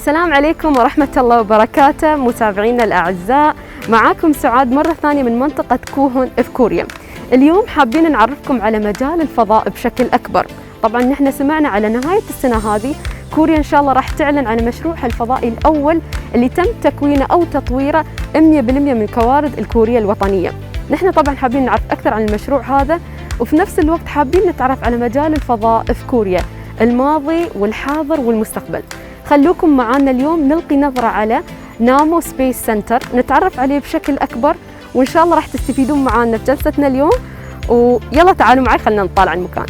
السلام عليكم ورحمة الله وبركاته متابعينا الأعزاء، معاكم سعاد مرة ثانية من منطقة كوهون في كوريا. اليوم حابين نعرفكم على مجال الفضاء بشكل أكبر. طبعا نحن سمعنا على نهاية السنة هذه كوريا إن شاء الله راح تعلن عن مشروعها الفضائي الأول اللي تم تكوينه أو تطويره 100% من كوارث الكورية الوطنية. نحن طبعا حابين نعرف أكثر عن المشروع هذا، وفي نفس الوقت حابين نتعرف على مجال الفضاء في كوريا الماضي والحاضر والمستقبل. خلوكم معنا اليوم نلقي نظرة على نامو سبيس سنتر، نتعرف عليه بشكل أكبر، وإن شاء الله راح تستفيدون معنا في جلستنا اليوم. ويلا تعالوا معي خلينا نطالع المكان.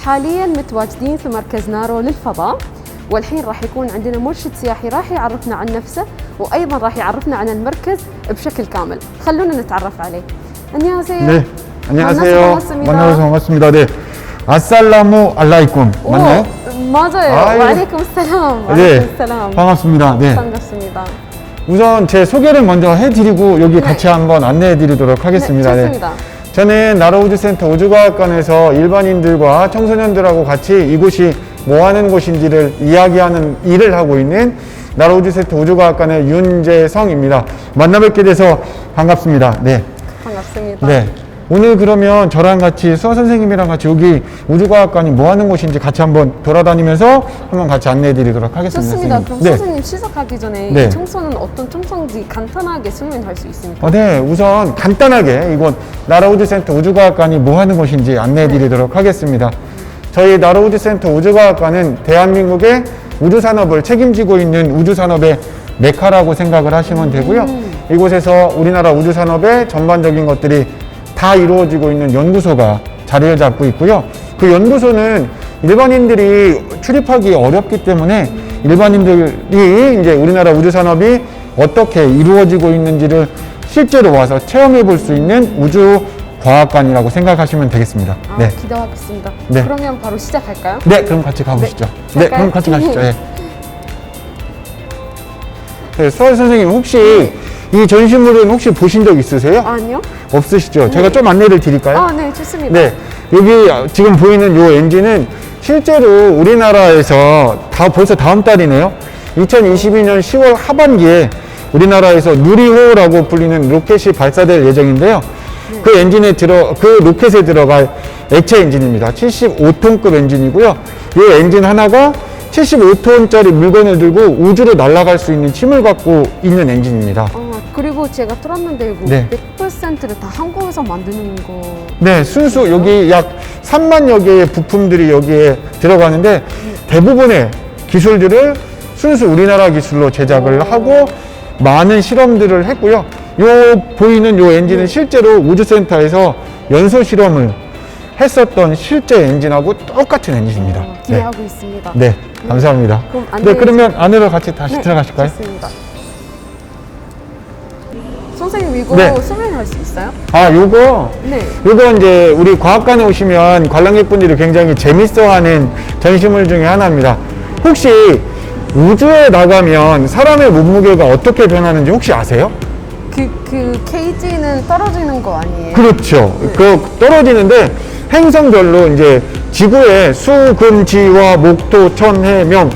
حاليا متواجدين في مركز نارو للفضاء، والحين راح يكون عندنا مرشد سياحي راح يعرفنا عن نفسه، وأيضا راح يعرفنا عن المركز بشكل كامل. خلونا نتعرف عليه. 안녕하세요. 네, 안녕하세요. 만나서 반갑습니다. 네, 아살라무 알라이쿰 맞나요? 맞아요. 와알이쿰 살람. 네, 살람. 반갑습니다. 네, 반갑습니다. 우선 제 소개를 먼저 해드리고 여기 같이 한번 안내해드리도록 하겠습니다. 네, 좋습니다. 저는 나로우주센터 우주과학관에서 일반인들과 청소년들하고 같이 이곳이 뭐 하는 곳인지를 이야기하는 일을 하고 있는 나로우주센터 우주과학관의 윤재성입니다. 만나뵙게 돼서 반갑습니다. 네. 반갑습니다. 네. 오늘 그러면 저랑 같이 수아 선생님이랑 같이 여기 우주과학관이 뭐 하는 곳인지 같이 한번 돌아다니면서 한번 같이 안내해 드리도록 하겠습니다. 좋습니다. 선생님. 그럼 네. 선생님 시작하기 전에 네. 이 청소는 어떤 청소인지 간단하게 설명할 수 있습니까? 네, 우선 간단하게 이곳 나로우주센터 우주과학관이 뭐 하는 곳인지 안내해 드리도록 하겠습니다. 저희 나로우주센터 우주과학관은 대한민국의 우주산업을 책임지고 있는 우주산업의 메카라고 생각을 하시면 되고요. 이곳에서 우리나라 우주산업의 전반적인 것들이 다 이루어지고 있는 연구소가 자리를 잡고 있고요. 그 연구소는 일반인들이 출입하기 어렵기 때문에 일반인들이 이제 우리나라 우주산업이 어떻게 이루어지고 있는지를 실제로 와서 체험해 볼 수 있는 우주과학관이라고 생각하시면 되겠습니다. 네. 기대하겠습니다. 네. 그러면 바로 시작할까요? 네, 그럼 같이 가보시죠. 네, 그럼 같이 가시죠. 네. 네, 수아 선생님 혹시 이 전시물은 혹시 보신 적 있으세요? 아니요. 없으시죠? 제가 좀 안내를 드릴까요? 네, 좋습니다. 네, 여기 지금 보이는 이 엔진은 실제로 우리나라에서 벌써 다음 달이네요. 2022년 10월 하반기에 우리나라에서 누리호라고 불리는 로켓이 발사될 예정인데요. 그 엔진에 그 로켓에 들어갈 액체 엔진입니다. 75톤급 엔진이고요. 이 엔진 하나가 75톤짜리 물건을 들고 우주로 날아갈 수 있는 힘을 갖고 있는 엔진입니다. 그리고 제가 들었는데 이거 네. 100%를 다 한국에서 만드는 거. 네, 순수 여기 약 3만여 개의 부품들이 여기에 들어가는데 대부분의 기술들을 순수 우리나라 기술로 제작을 하고 많은 실험들을 했고요. 요 보이는 요 엔진은 실제로 우주센터에서 연소 실험을 했었던 실제 엔진하고 똑같은 엔진입니다. 기대하고 있습니다. 네, 감사합니다. 그럼 그러면 안으로 같이 다시 들어가실까요? 좋습니다. 선생님 이거 설명할 수 있어요? 요거 이제 우리 과학관에 오시면 관람객분들이 굉장히 재밌어하는 전시물 중에 하나입니다. 혹시 우주에 나가면 사람의 몸무게가 어떻게 변하는지 혹시 아세요? 그 케이지는 떨어지는 거 아니에요? 그렇죠. 그 떨어지는데 행성별로 이제 지구의 수, 금, 지, 화, 목, 토, 천, 해, 명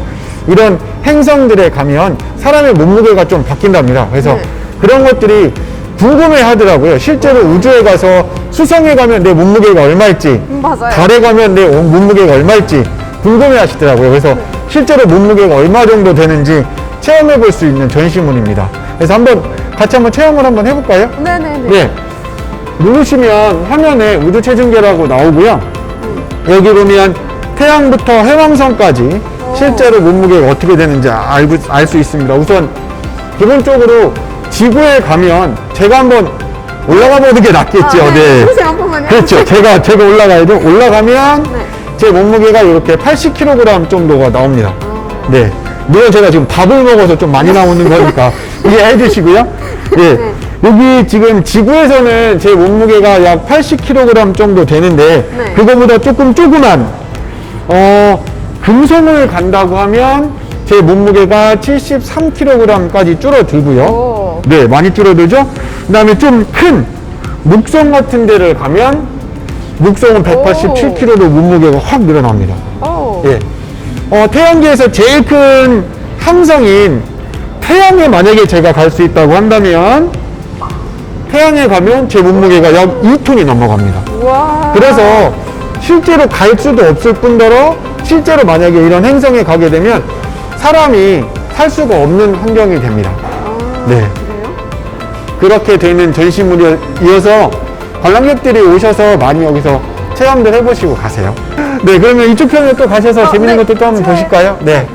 이런 행성들에 가면 사람의 몸무게가 좀 바뀐답니다. 그래서 그런 것들이 궁금해 하더라고요. 실제로 우주에 가서 수성에 가면 내 몸무게가 얼마일지, 맞아요. 달에 가면 내 몸무게가 얼마일지 궁금해 하시더라고요. 그래서 실제로 몸무게가 얼마 정도 되는지 체험해 볼 수 있는 전시물입니다. 그래서 같이 한번 체험을 한번 해볼까요? 네네네. 네. 누르시면 화면에 우주 체중계라고 나오고요. 여기 보면 태양부터 해왕성까지 실제로 몸무게가 어떻게 되는지 알 수 있습니다. 우선 기본적으로 지구에 가면 제가 한번 올라가 보는 게 낫겠죠. 네. 그렇죠. 제가 올라가야죠. 올라가면 제 몸무게가 이렇게 80kg 정도가 나옵니다. 네. 물론 제가 지금 밥을 먹어서 좀 많이 나오는 거니까 이해해 주시고요. 네. 여기 지금 지구에서는 제 몸무게가 약 80kg 정도 되는데 그거보다 조금 조그만 금성을 간다고 하면 제 몸무게가 73kg까지 줄어들고요. 네, 많이 줄어들죠? 그 다음에 좀 큰 목성 같은 데를 가면 목성은 187kg로 몸무게가 확 늘어납니다. 예. 태양계에서 제일 큰 함성인 태양에 만약에 제가 갈 수 있다고 한다면 태양에 가면 제 몸무게가 약 2톤이 넘어갑니다. 와. 그래서 실제로 갈 수도 없을 뿐더러 실제로 만약에 이런 행성에 가게 되면 사람이 살 수가 없는 환경이 됩니다. 네. 그래요? 그렇게 되는 전시물이어서 관람객들이 오셔서 많이 여기서 체험들 해보시고 가세요. 네, 그러면 이쪽 편에 또 가셔서 재밌는 것도 또 한번 보실까요? 네.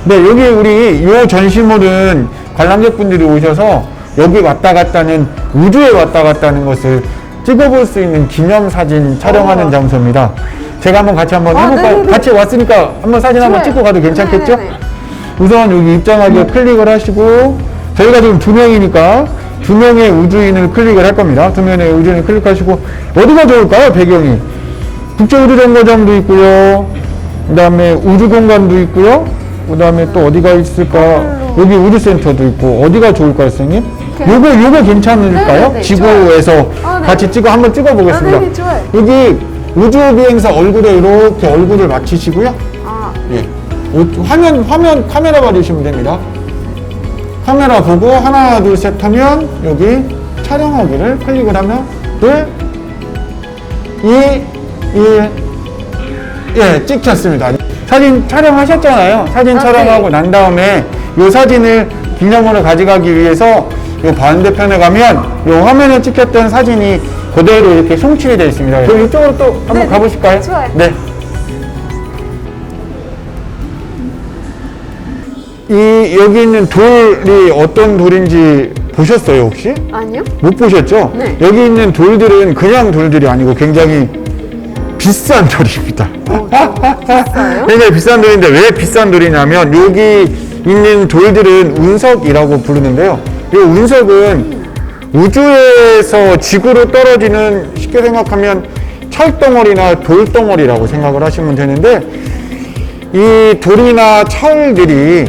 네, 여기 우리 요 전시물은 관람객분들이 오셔서 여기 왔다 갔다는 우주에 왔다 갔다는 것을 찍어볼 수 있는 기념사진 촬영하는 장소입니다. 제가 한번 같이 한번 해볼까요? 네네네. 같이 왔으니까 한번 사진 한번 좋아요. 찍고 가도 괜찮겠죠? 네네네. 우선 여기 입장하기 클릭을 하시고 저희가 지금 2명이니까 2명의 우주인을 클릭을 할 겁니다. 2명의 우주인을 클릭하시고 어디가 좋을까요? 배경이 국제우주정거장도 있고요, 그 다음에 우주공간도 있고요, 그 다음에 또 어디가 있을까? 여기 우주센터도 있고 어디가 좋을까요, 선생님? 요거 괜찮을까요? 네네네, 지구에서 네. 같이 한번 찍어보겠습니다. 네네, 좋아요. 여기 우주비행사 얼굴에 이렇게 얼굴을 맞추시고요. 예. 화면 카메라 봐주시면 됩니다. 카메라 보고 하나 둘 셋 하면 여기 촬영하기를 클릭을 하면 예, 찍혔습니다. 사진 촬영하셨잖아요. 사진 촬영하고 난 다음에 이 사진을 기념으로 가져가기 위해서 이 반대편에 가면 이 화면에 찍혔던 사진이 그대로 이렇게 송출이 되어 있습니다. 그럼 이쪽으로 또 한번 가보실까요? 좋아요. 네. 여기 있는 돌이 어떤 돌인지 보셨어요, 혹시? 아니요? 못 보셨죠? 네. 여기 있는 돌들은 그냥 돌들이 아니고 굉장히 비싼 돌입니다. 비싸요? 굉장히 비싼 돌인데 왜 비싼 돌이냐면 여기 있는 돌들은 운석이라고 부르는데요. 이 운석은 우주에서 지구로 떨어지는, 쉽게 생각하면 철덩어리나 돌덩어리라고 생각을 하시면 되는데, 이 돌이나 철들이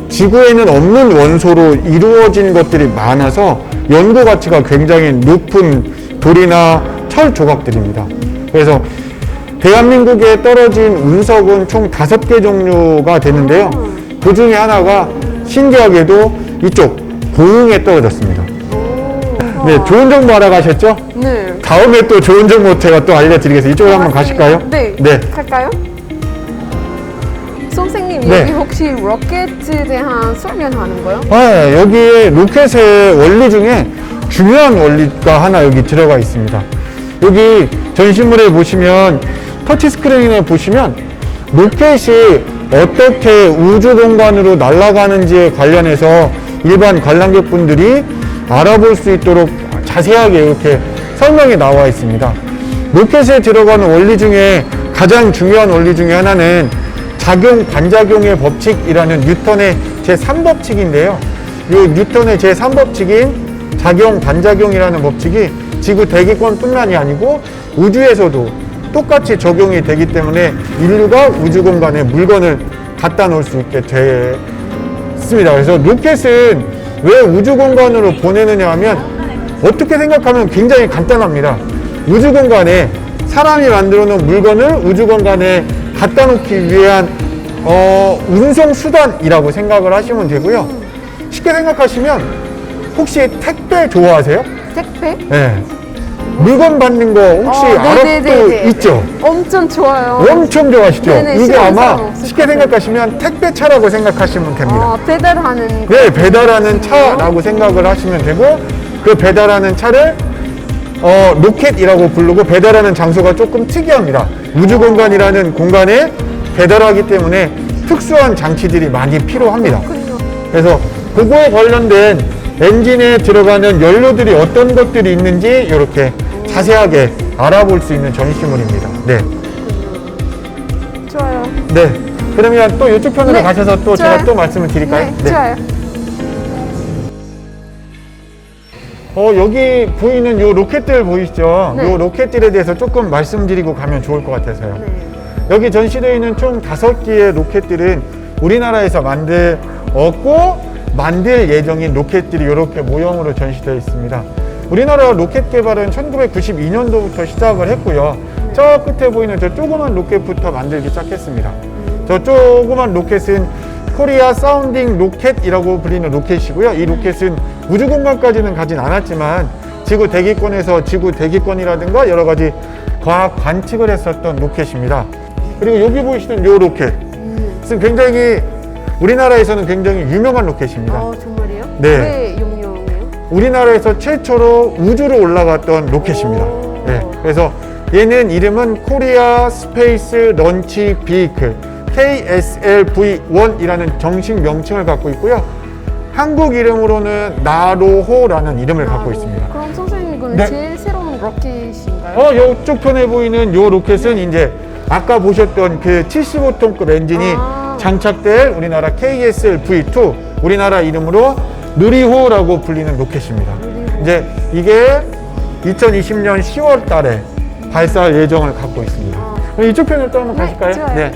지구에는 없는 원소로 이루어진 것들이 많아서 연구 가치가 굉장히 높은 돌이나 철 조각들입니다. 그래서 대한민국에 떨어진 운석은 총 5개 종류가 되는데요. 그 중에 하나가 신기하게도 이쪽 고흥에 떨어졌습니다. 네, 좋은 정보 알아가셨죠? 네. 다음에 또 좋은 정보 제가 또 알려드리겠습니다. 이쪽으로 한번 가실까요? 네. 네. 갈까요? 선생님, 네. 여기 혹시 로켓에 대한 설명하는 거요? 네, 여기에 로켓의 원리 중에 중요한 원리가 하나 여기 들어가 있습니다. 여기 전시물에 보시면, 터치 스크린에 보시면 로켓이 어떻게 우주 공간으로 날아가는지에 관련해서 일반 관람객분들이 알아볼 수 있도록 자세하게 이렇게 설명이 나와 있습니다. 로켓에 들어가는 원리 중에 가장 중요한 원리 중에 하나는 작용 반작용의 법칙이라는 뉴턴의 제3법칙인데요. 이 뉴턴의 제3법칙인 작용 반작용이라는 법칙이 지구 대기권뿐만이 아니고 우주에서도 똑같이 적용이 되기 때문에 인류가 우주 공간에 물건을 갖다 놓을 수 있게 됐습니다. 그래서 로켓은 왜 우주 공간으로 보내느냐 하면 어떻게 생각하면 굉장히 간단합니다. 우주 공간에 사람이 만들어 놓은 물건을 우주 공간에 갖다 놓기 위한 운송 수단이라고 생각을 하시면 되고요. 쉽게 생각하시면 혹시 택배 좋아하세요? 택배? 네. 물건 받는 거 혹시 알아도 있죠? 엄청 좋아요. 엄청 좋아하시죠? 네네, 이게 싫어하는 아마 사람 없을 쉽게 것 같아요. 생각하시면 택배차라고 생각하시면 됩니다. 배달하는 거. 네, 배달하는 차라고 생각을 하시면 되고, 그 배달하는 차를 로켓이라고 부르고, 배달하는 장소가 조금 특이합니다. 우주 공간이라는 공간에 배달하기 때문에 특수한 장치들이 많이 필요합니다. 그래서 그거에 관련된 엔진에 들어가는 연료들이 어떤 것들이 있는지 이렇게 자세하게 알아볼 수 있는 전시물입니다. 네. 좋아요. 네. 그러면 또 이쪽 편으로 네, 가셔서 또 좋아요. 제가 또 말씀을 드릴까요? 네, 좋아요. 여기 보이는 요 로켓들 보이시죠? 네. 요 로켓들에 대해서 조금 말씀드리고 가면 좋을 것 같아서요. 네. 여기 전시되어 있는 총 5개의 로켓들은 우리나라에서 만들 예정인 로켓들이 이렇게 모형으로 전시되어 있습니다. 우리나라 로켓 개발은 1992년도부터 시작을 했고요. 저 끝에 보이는 저 조그만 로켓부터 만들기 시작했습니다. 저 조그만 로켓은 코리아 사운딩 로켓이라고 불리는 로켓이고요. 이 로켓은 우주 공간까지는 가진 않았지만 지구 대기권에서 지구 대기권이라든가 여러 가지 과학 관측을 했었던 로켓입니다. 그리고 여기 보이시는 이 로켓은 굉장히 우리나라에서는 굉장히 유명한 로켓입니다. 정말이요? 네. 왜 유명해요? 우리나라에서 최초로 우주로 올라갔던 로켓입니다. 네. 그래서 얘는 이름은 코리아 스페이스 런치 비이클 KSLV-1이라는 정식 명칭을 갖고 있고요. 한국 이름으로는 나로호라는 이름을 갖고 있습니다. 그럼 선생님 이거는 네. 제일 새로운 로켓인가요? 이쪽 편에 보이는 이 로켓은 이제 아까 보셨던 그 75톤급 엔진이 장착될 우리나라 KSLV-2, 우리나라 이름으로 누리호라고 불리는 로켓입니다. 이제 이게 2020년 10월 달에 발사할 예정을 갖고 있습니다. 그럼 이쪽 편으로 또 한번 가실까요? 좋아요.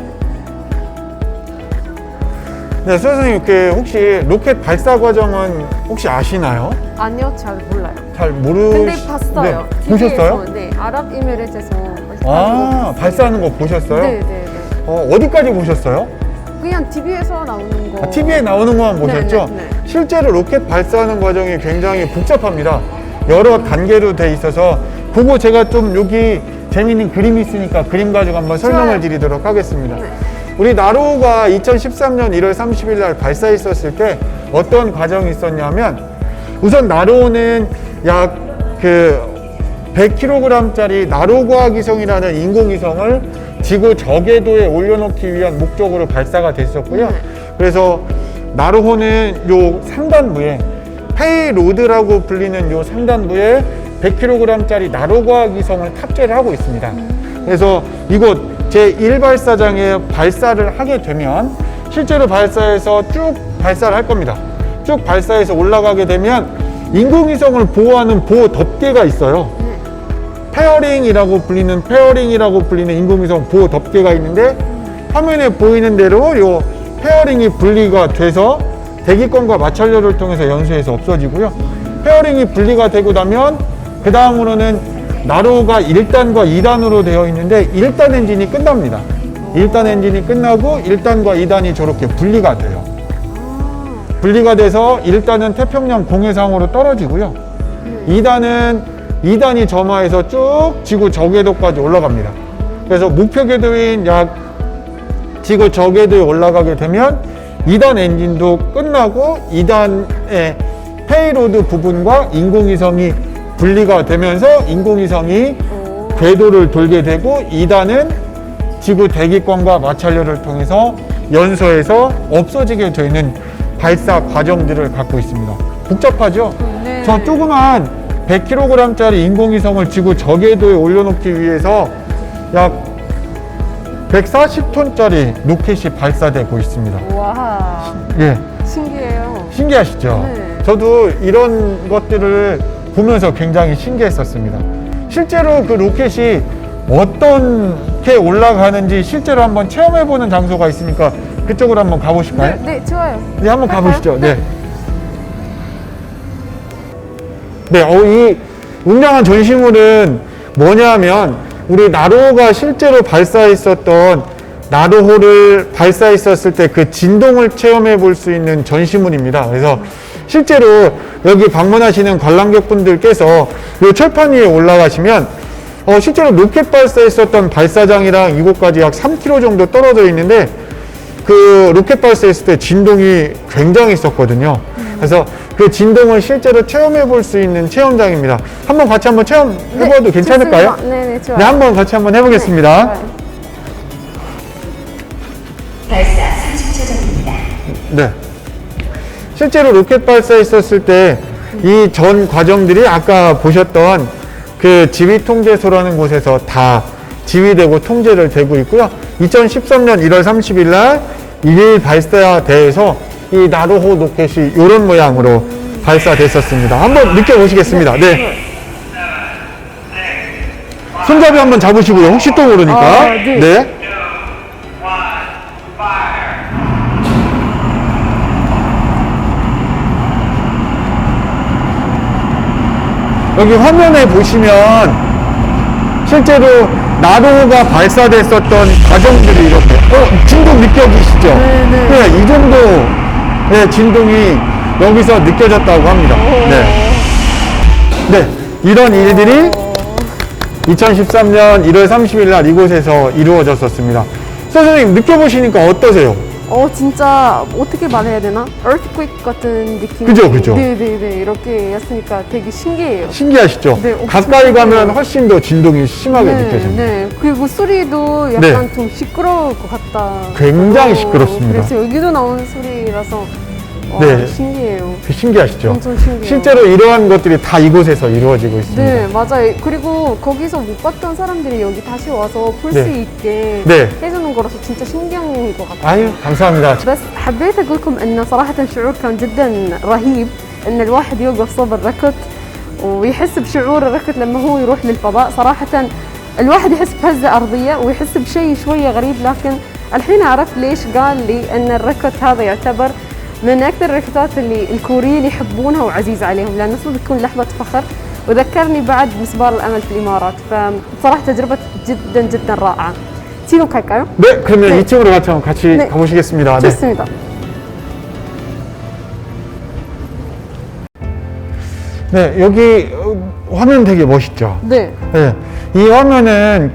네, 선생님, 혹시 로켓 발사 과정은 혹시 아시나요? 아니요, 잘 몰라요. 잘 모르. 근데 봤어요. 네, 보셨어요? 네, 아랍에미레이트에서 발사하는 거 보셨어요? 네, 네, 네. 어디까지 보셨어요? 그냥 TV에서 나오는 거. TV에 나오는 것만 보셨죠? 네. 실제로 로켓 발사하는 과정이 굉장히 복잡합니다. 여러 단계로 돼 있어서 그거 제가 좀 여기 재미있는 그림이 있으니까 그림 가지고 한번 설명을 드리도록 하겠습니다. 네. 우리 나로호가 2013년 1월 30일 날 발사했었을 때 어떤 과정이 있었냐면 우선 나로호는 약 100kg짜리 나로과학위성이라는 인공위성을 지구 저궤도에 올려놓기 위한 목적으로 발사가 됐었고요. 그래서 나로호는 요 상단부에 페이로드라고 불리는 요 상단부에 100kg짜리 나로과학위성을 탑재를 하고 있습니다. 그래서 이곳 제1발사장에 발사를 하게 되면 실제로 발사해서 쭉 발사를 할 겁니다. 쭉 발사해서 올라가게 되면 인공위성을 보호하는 보호 덮개가 있어요. 페어링이라고 불리는 인공위성 보호 덮개가 있는데 화면에 보이는 대로 요 페어링이 분리가 돼서 대기권과 마찰열을 통해서 연소해서 없어지고요. 페어링이 분리가 되고 나면 그 다음으로는 나로호가 1단과 2단으로 되어 있는데 1단 엔진이 끝납니다. 1단 엔진이 끝나고 1단과 2단이 저렇게 분리가 돼요. 분리가 돼서 1단은 태평양 공해상으로 떨어지고요. 2단이 점화해서 쭉 지구 저궤도까지 올라갑니다. 그래서 목표 궤도인 약 지구 저궤도에 올라가게 되면 2단 엔진도 끝나고 2단의 페이로드 부분과 인공위성이 분리가 되면서 인공위성이 궤도를 돌게 되고 2단은 지구 대기권과 마찰열을 통해서 연소해서 없어지게 되는 발사 과정들을 갖고 있습니다. 복잡하죠? 네. 저 조그만 100kg짜리 인공위성을 지구 저궤도에 올려놓기 위해서 약 140톤짜리 로켓이 발사되고 있습니다. 와, 예, 신기해요. 신기하시죠? 네. 저도 이런 것들을 보면서 굉장히 신기했었습니다. 실제로 그 로켓이 어떻게 올라가는지 실제로 한번 체험해보는 장소가 있으니까 그쪽으로 한번 가보실까요? 네, 좋아요. 네, 한번 갈까요? 가보시죠. 네. 네, 이 웅장한 전시물은 뭐냐면 우리 나로호가 실제로 발사했었던 나로호를 발사했었을 때 그 진동을 체험해 볼 수 있는 전시물입니다. 그래서 실제로 여기 방문하시는 관람객분들께서 이 철판 위에 올라가시면 실제로 로켓 발사했었던 발사장이랑 이곳까지 약 3km 정도 떨어져 있는데 그 로켓 발사했을 때 진동이 굉장히 있었거든요. 그래서 그 진동을 실제로 체험해 볼 수 있는 체험장입니다. 한번 같이 한번 체험해봐도 괜찮을까요? 네, 좋아요. 네, 한번 같이 한번 해보겠습니다. 네, 발사 30초 전입니다. 네. 실제로 로켓 발사했었을 때 이 전 과정들이 아까 보셨던 그 지휘통제소라는 곳에서 다 지휘되고 통제를 되고 있고요. 2013년 1월 30일 날 1일 발사대에서 이 나로호 로켓이 이런 모양으로 발사됐었습니다. 한번 느껴보시겠습니다. 네. 손잡이 한번 잡으시고요. 혹시 또 모르니까. 네. 네. 여기 화면에 보시면 실제로 나로가 발사됐었던 과정들이 이렇게 진동 느껴지시죠? 네. 네, 이 정도 네, 진동이 여기서 느껴졌다고 합니다. 네, 이런 일들이 2013년 1월 30일 날 이곳에서 이루어졌었습니다. 선생님 느껴보시니까 어떠세요? 진짜 어떻게 말해야 되나? earthquake 같은 느낌. 그죠. 네네네. 이렇게 했으니까 되게 신기해요. 신기하시죠? 네, 엄청 가까이 가면 신기해요. 훨씬 더 진동이 심하게 느껴집니다. 네. 그리고 소리도 약간 좀 시끄러울 것 같다. 굉장히 시끄럽습니다. 그래서 여기도 나오는 소리라서 네. 신기해요. 신기하시죠? 엄청 신기해요. 실제로 이러한 것들이 다 이곳에서 이루어지고 있습니다. 네, 맞아요. 그리고 거기서 못 봤던 사람들이 여기 다시 와서 볼 수 네. 있게 네. 해주는 거라서 진짜 신기한 것 같아요. 아유, 감사합니다. بس حبيت اقول لكم انه صراحه شعور كان جدا رهيب ان الواحد يوقف صوب الركض ويحس بشعور الركض لما هو يروح للفضاء. صراحه الواحد يحس بهزه ارضيه ويحس بشيء شويه غريب، لكن الحين عرفت ليش قال لي ان الركض هذا يعتبر من اكثر الركضات اللي الكوريين يحبونها وعزيز عليهم، لانه المفروض تكون لحظه فخر. وذكرني بعد مسبار الامل في الامارات، فصراحه تجربه جدا جدا رائعه. 지금 갈까요? 네, 그러면 네. 2층으로 같이 네. 가보시겠습니다. 네. 좋습니다. 네, 여기 화면 되게 멋있죠? 네. 네, 이 화면은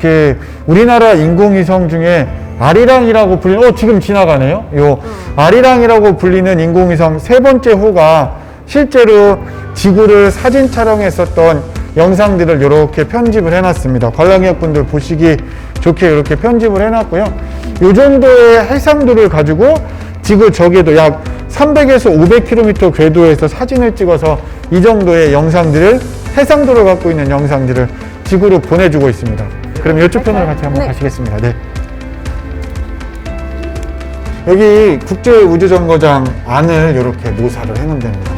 우리나라 인공위성 중에 아리랑이라고 불리는, 지금 지나가네요. 요 아리랑이라고 불리는 인공위성 세 번째 호가 실제로 지구를 사진 촬영했었던 영상들을 이렇게 편집을 해놨습니다. 관람객분들 보시기 좋게 이렇게 편집을 해놨고요. 이 정도의 해상도를 가지고 지구 적에도 약 300에서 500km 궤도에서 사진을 찍어서 이 정도의 영상들을, 해상도를 갖고 있는 영상들을 지구로 보내주고 있습니다. 그럼 이쪽 편으로 같이 한번 네. 가시겠습니다. 네. 여기 국제우주정거장 안을 이렇게 모사를 해놓은 데입니다.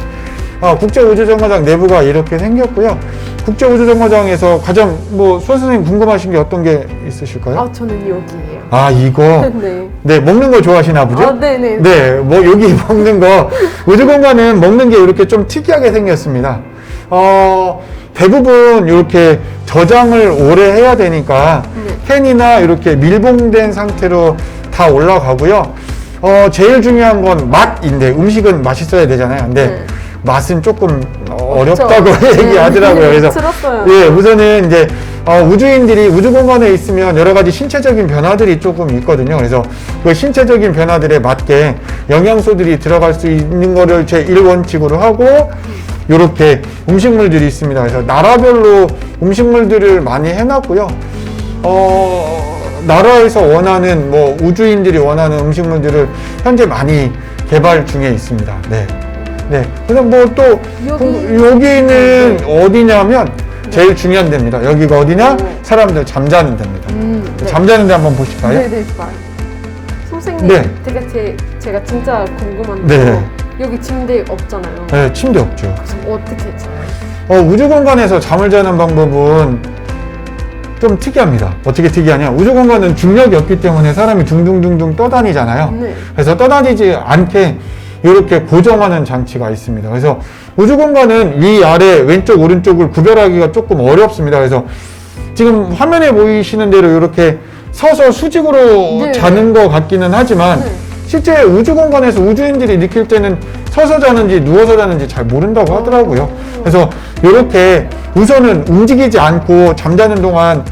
국제우주정거장 내부가 이렇게 생겼고요. 국제우주정거장에서 가장 수호 선생님 궁금하신 게 어떤 게 있으실까요? 저는 여기예요. 이거? 네. 네, 먹는 거 좋아하시나 보죠? 네네. 네, 여기 먹는 거, 우주공간은 먹는 게 이렇게 좀 특이하게 생겼습니다. 대부분 이렇게 저장을 오래 해야 되니까 캔이나 이렇게 밀봉된 상태로 다 올라가고요. 제일 중요한 건 맛인데, 음식은 맛있어야 되잖아요. 근데 맛은 조금 어렵다고 얘기하더라고요. 그래서 들었어요. 예, 우선은 이제 우주인들이 우주공간에 있으면 여러 가지 신체적인 변화들이 조금 있거든요. 그래서 그 신체적인 변화들에 맞게 영양소들이 들어갈 수 있는 거를 제 1원칙으로 하고 요렇게 음식물들이 있습니다. 그래서 나라별로 음식물들을 많이 해놨고요. 나라에서 원하는 우주인들이 원하는 음식물들을 현재 많이 개발 중에 있습니다. 네. 네. 그래서 또 여기는 어디냐면 제일 중요한 데입니다. 여기가 어디냐? 사람들 잠자는 데입니다. 네. 잠자는 데 한번 보실까요? 네네, 좋아요. 선생님, 네. 제가 진짜 궁금한데 네. 여기 침대 없잖아요. 네, 침대 없죠. 그럼 어떻게 자요? 우주공간에서 잠을 자는 방법은 좀 특이합니다. 어떻게 특이하냐? 우주공간은 중력이 없기 때문에 사람이 둥둥둥둥 떠다니잖아요. 네. 그래서 떠다니지 않게 이렇게 고정하는 장치가 있습니다. 그래서 우주공간은 위, 아래, 왼쪽, 오른쪽을 구별하기가 조금 어렵습니다. 그래서 지금 화면에 보이시는 대로 이렇게 서서 수직으로 네. 자는 것 같기는 하지만 네. 실제 우주공간에서 우주인들이 느낄 때는 서서 자는지 누워서 자는지 잘 모른다고 하더라고요. 그래서 이렇게 우선은 움직이지 않고 잠자는 동안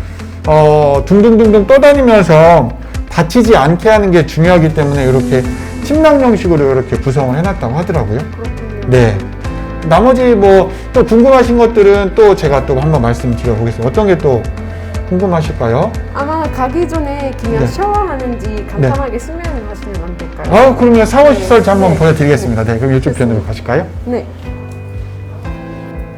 둥둥둥둥 떠다니면서 다치지 않게 하는 게 중요하기 때문에 이렇게 침낭 형식으로 이렇게 구성을 해놨다고 하더라고요. 네. 나머지 또 궁금하신 것들은 또 제가 또 한번 말씀드려 보겠습니다. 어떤 게 또 궁금하실까요? 아마 가기 전에 그냥 네. 샤워하는지 간단하게 설명하시면 안 될까요? 그러면 샤워 시설 네. 한번 네. 보여드리겠습니다. 네, 그럼 이쪽 편으로 가실까요? 네.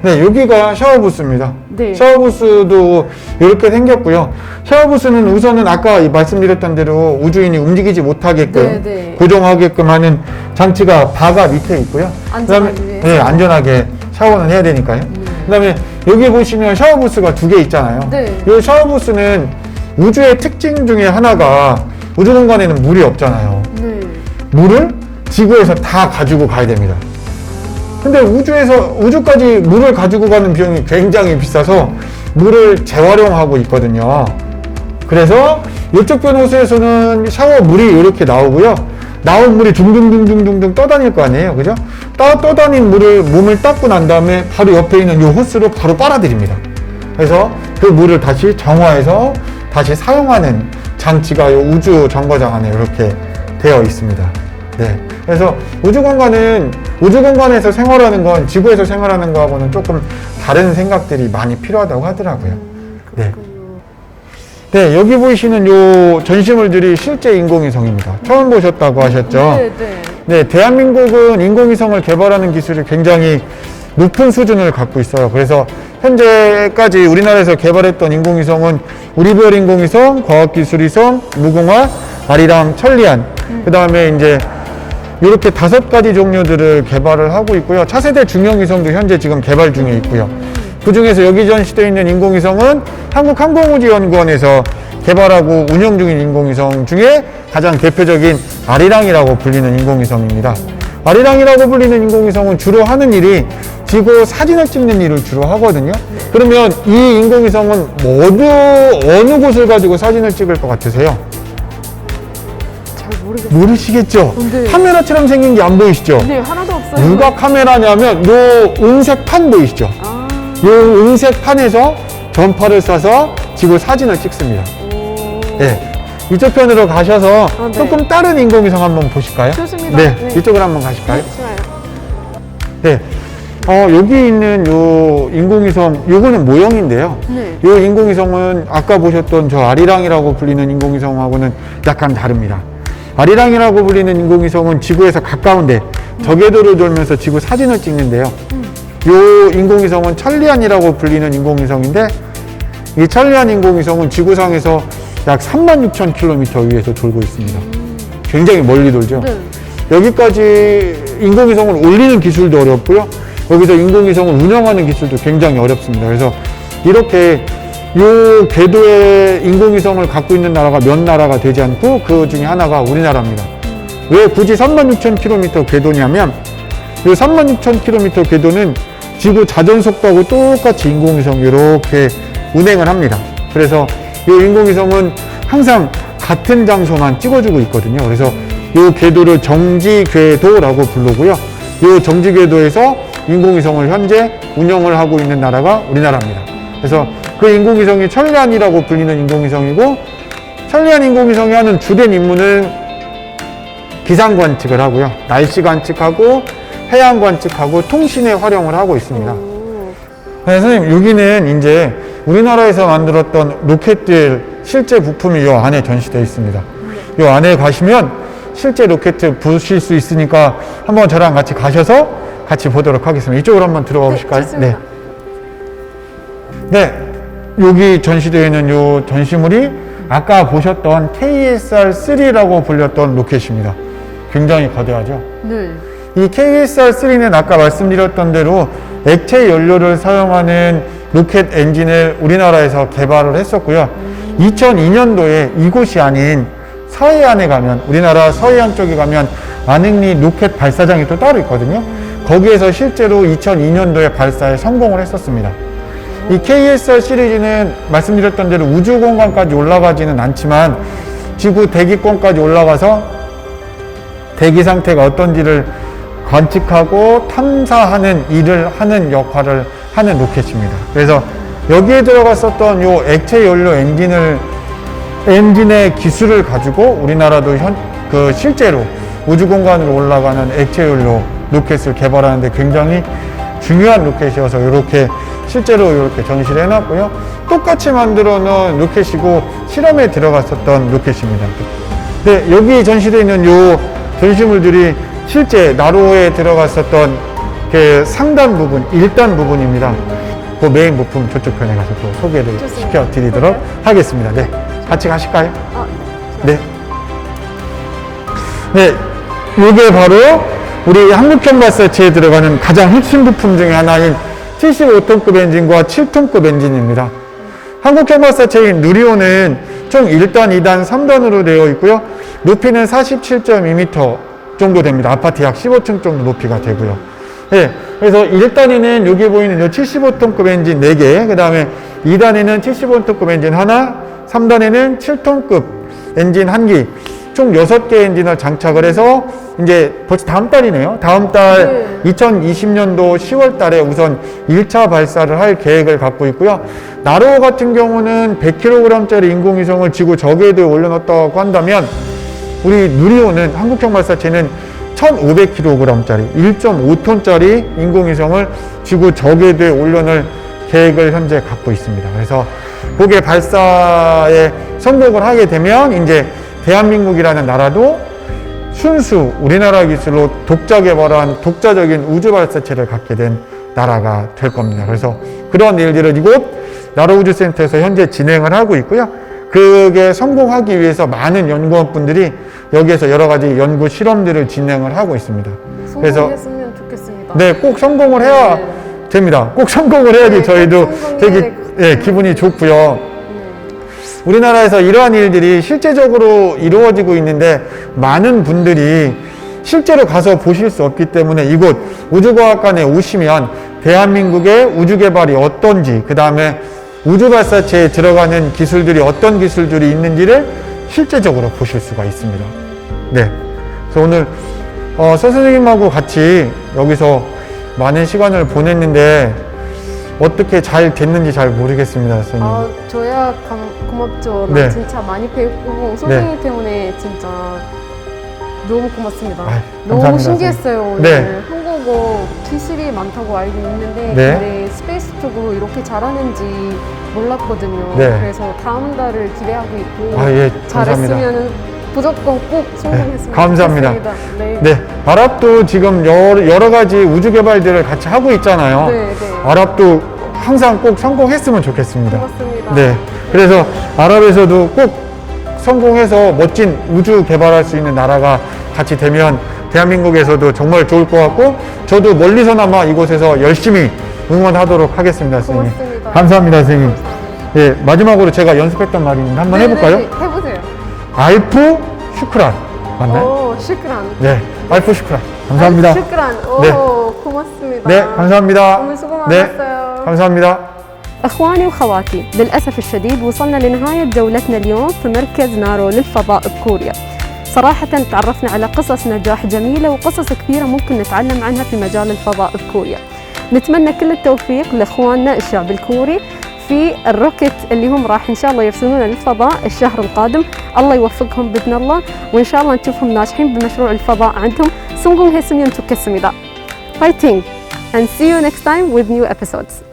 네, 여기가 샤워부스입니다. 네. 샤워부스도 이렇게 생겼고요. 샤워부스는 우선은 아까 말씀드렸던 대로 우주인이 움직이지 못하게끔 네, 네. 고정하게끔 하는 장치가 바가 밑에 있고요. 안전하기 그다음에, 위해서. 네, 안전하게 샤워는 해야 되니까요. 그다음에 여기 보시면 샤워부스가 2개 있잖아요. 네. 이 샤워부스는 우주의 특징 중에 하나가 우주공간에는 물이 없잖아요. 네. 물을 지구에서 다 가지고 가야 됩니다. 근데 우주까지 물을 가지고 가는 비용이 굉장히 비싸서 물을 재활용하고 있거든요. 그래서 이쪽 편 호수에서는 샤워 물이 이렇게 나오고요. 나온 물이 둥둥둥둥둥 떠다닐 거 아니에요. 그죠? 떠다닌 물을 몸을 닦고 난 다음에 바로 옆에 있는 이 호스로 바로 빨아들입니다. 그래서 그 물을 다시 정화해서 다시 사용하는 장치가 이 우주 정거장 안에 이렇게 되어 있습니다. 네. 그래서 우주 공간에서 생활하는 건 지구에서 생활하는 거하고는 조금 다른 생각들이 많이 필요하다고 하더라고요. 네. 네, 여기 보이시는 요 전시물들이 실제 인공위성입니다. 처음 보셨다고 하셨죠? 네, 네. 네, 대한민국은 인공위성을 개발하는 기술이 굉장히 높은 수준을 갖고 있어요. 그래서 현재까지 우리나라에서 개발했던 인공위성은 우리별 인공위성, 과학기술위성, 무궁화, 아리랑, 천리안, 그 다음에 이제 이렇게 5가지 종류들을 개발을 하고 있고요. 차세대 중형위성도 현재 지금 개발 중에 있고요. 그 중에서 여기 전시되어 있는 인공위성은 한국항공우주연구원에서 개발하고 운영 중인 인공위성 중에 가장 대표적인 아리랑이라고 불리는 인공위성입니다. 아리랑이라고 불리는 인공위성은 주로 하는 일이 지구 사진을 찍는 일을 주로 하거든요. 그러면 이 인공위성은 어느 곳을 가지고 사진을 찍을 것 같으세요? 잘 모르겠어요. 모르시겠죠? 네. 카메라처럼 생긴 게 안 보이시죠? 네, 하나도 없어요. 누가 카메라냐면 요 은색 판 보이시죠? 아, 요 은색 판에서 전파를 쏴서 지구 사진을 찍습니다. 오. 네. 이쪽 편으로 가셔서 네. 조금 다른 인공위성 한번 보실까요? 좋습니다. 네. 네. 이쪽으로 한번 가실까요? 좋아요. 네. 여기 있는 요 인공위성, 요거는 모형인데요. 네. 요 인공위성은 아까 보셨던 저 아리랑이라고 불리는 인공위성하고는 약간 다릅니다. 아리랑이라고 불리는 인공위성은 지구에서 가까운데 저궤도를 돌면서 지구 사진을 찍는데요. 요 인공위성은 천리안이라고 불리는 인공위성인데 이 천리안 인공위성은 지구상에서 약 36,000km 위에서 돌고 있습니다. 굉장히 멀리 돌죠. 네. 여기까지 인공위성을 올리는 기술도 어렵고요. 여기서 인공위성을 운영하는 기술도 굉장히 어렵습니다. 그래서 이렇게 이 궤도의 인공위성을 갖고 있는 나라가 몇 나라가 되지 않고 그 중에 하나가 우리나라입니다. 왜 굳이 36,000km 궤도냐면 이 36,000km 궤도는 지구 자전 속도하고 똑같이 인공위성이 이렇게 운행을 합니다. 그래서 이 인공위성은 항상 같은 장소만 찍어주고 있거든요. 그래서 이 궤도를 정지궤도라고 부르고요. 이 정지궤도에서 인공위성을 현재 운영을 하고 있는 나라가 우리나라입니다. 그래서 그 인공위성이 천리안이라고 불리는 인공위성이고, 천리안 인공위성이 하는 주된 임무는 기상 관측을 하고요. 날씨 관측하고 해양 관측하고 통신에 활용을 하고 있습니다. 네, 선생님, 여기는 이제 우리나라에서 만들었던 로켓들 실제 부품이 이 안에 전시되어 있습니다. 이 안에 가시면 실제 로켓 보실 수 있으니까 한번 저랑 같이 가셔서 같이 보도록 하겠습니다. 이쪽으로 한번 들어가 보실까요? 좋습니다. 네. 여기 전시되어 있는 이 전시물이 아까 보셨던 KSR-3라고 불렸던 로켓입니다. 굉장히 거대하죠? 네. 이 KSR-3는 아까 말씀드렸던 대로 액체 연료를 사용하는 로켓 엔진을 우리나라에서 개발을 했었고요. 2002년도에 이곳이 아닌 서해안에 가면, 우리나라 서해안 쪽에 가면 안흥리 로켓 발사장이 또 따로 있거든요. 거기에서 실제로 2002년도에 발사에 성공을 했었습니다. 이 KSR 시리즈는 말씀드렸던 대로 우주 공간까지 올라가지는 않지만 지구 대기권까지 올라가서 대기 상태가 어떤지를 관측하고 탐사하는 일을 하는 역할을 하는 로켓입니다. 그래서 여기에 들어갔었던 요 액체 연료 엔진의 기술을 가지고 우리나라도 실제로 우주 공간으로 올라가는 액체 연료 로켓을 개발하는데 굉장히 중요한 로켓이어서 이렇게 실제로 이렇게 전시를 해놨고요. 똑같이 만들어 놓은 로켓이고 실험에 들어갔었던 로켓입니다. 네, 여기 전시되어 있는 요 전시물들이 실제 나로에 들어갔었던 그 상단 부분, 1단 부분입니다. 그 메인 부품 저쪽 편에 가서 또 소개를 시켜드리도록 하겠습니다. 네, 같이 가실까요? 네. 네, 이게 바로 우리 한국형 발사체에 들어가는 가장 핵심 부품 중에 하나인 75톤급 엔진과 7톤급 엔진입니다. 한국형 발사체인 누리호는 총 1단, 2단, 3단으로 되어 있고요. 높이는 47.2m 정도 됩니다. 아파트 약 15층 정도 높이가 되고요. 예, 그래서 1단에는 여기 보이는 요 75톤급 엔진 4개, 그 다음에 2단에는 75톤급 엔진 하나, 3단에는 7톤급 엔진 1기, 총 6개 엔진을 장착을 해서 이제 벌써 다음 달이네요. 다음 달 2020년도 10월 달에 우선 1차 발사를 할 계획을 갖고 있고요. 나로 같은 경우는 100kg짜리 인공위성을 지구 저궤도에 올려놓았다고 한다면 우리 누리호는 한국형 발사체는 1,500kg짜리 1.5톤짜리 인공위성을 지구 저궤도에 올려놓을 계획을 현재 갖고 있습니다. 그래서 그게 발사에 성공을 하게 되면 이제 대한민국이라는 나라도 순수 우리나라 기술로 독자 개발한 독자적인 우주 발사체를 갖게 된 나라가 될 겁니다. 그래서 그런 일들을 이곳 나로우주센터에서 현재 진행을 하고 있고요. 그게 성공하기 위해서 많은 연구원분들이 여기에서 여러 가지 연구 실험들을 진행을 하고 있습니다. 그래서 성공했으면 좋겠습니다. 네, 꼭 성공을 해야 됩니다. 꼭 성공을 해야지 네, 저희도 꼭 되게 기분이 좋고요. 우리나라에서 이러한 일들이 실제적으로 이루어지고 있는데 많은 분들이 실제로 가서 보실 수 없기 때문에 이곳 우주과학관에 오시면 대한민국의 우주 개발이 어떤지, 그 다음에 우주 발사체에 들어가는 기술들이 어떤 기술들이 있는지를 실제적으로 보실 수가 있습니다. 네. 그래서 오늘 서 선생님하고 같이 여기서 많은 시간을 보냈는데 어떻게 잘 됐는지 잘 모르겠습니다, 선생님. 아, 저야 고맙죠. 나 네. 진짜 많이 배우고 선생님 때문에 진짜 너무 고맙습니다. 너무 감사합니다, 신기했어요. 오늘 네. 한국어 기술이 많다고 알고 있는데 네. 근데 스페이스 쪽으로 이렇게 잘하는지 몰랐거든요. 네. 그래서 다음 달을 기대하고 있고 예, 감사합니다. 잘했으면 무조건 꼭 성공했으면 감사합니다. 좋겠습니다. 네. 네, 아랍도 지금 여러 가지 우주 개발들을 같이 하고 있잖아요. 네, 네. 아랍도 항상 꼭 성공했으면 좋겠습니다. 고맙습니다. 네, 그래서 아랍에서도 꼭 성공해서 멋진 우주 개발할 수 있는 나라가 같이 되면 대한민국에서도 정말 좋을 것 같고 저도 멀리서나마 이곳에서 열심히 응원하도록 하겠습니다, 선생님. 고맙습니다. 감사합니다, 선생님. 감사합니다. 예, 마지막으로 제가 연습했던 말이 있는데 한번 네, 해볼까요? 네, 네. 해보세요. 알프 슈크란 맞나요? 오, 슈크란. 네, 알프 슈크란. 감사합니다. 슈크란. 오, 네. 고맙습니다. 네, 감사합니다. 오늘 수고 네, 많았어요. 감사합니다. اخواني وخواتي للاسف الشديد وصلنا لنهايه جولتنا اليوم في مركز نارو للفضاء بكوريا. صراحه تعرفنا على قصص نجاح جميله وقصص كثيره ممكن نتعلم عنها في مجال الفضاء بكوريا. نتمنى كل التوفيق لاخواننا الشعب الكوري في الروكت اللي هم راح ان شاء الله يرسلونه للفضاء الشهر القادم. الله يوفقهم باذن الله وان شاء الله نشوفهم ناجحين بمشروع الفضاء عندهم. 성공했으면 좋겠습니다. Fighting and see you next time with new episodes.